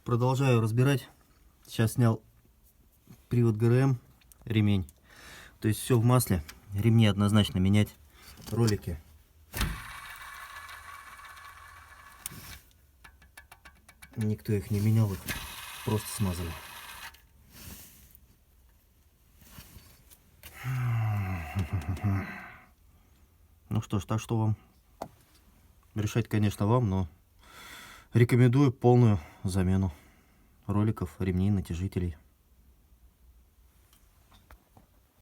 Продолжаю разбирать. Сейчас снял привод ГРМ, ремень. То есть все в масле. Ремни однозначно менять. Ролики. Никто их не менял, их просто смазали. Ну что ж, так что вам решать, конечно, вам, но рекомендую полную замену роликов, ремней, натяжителей.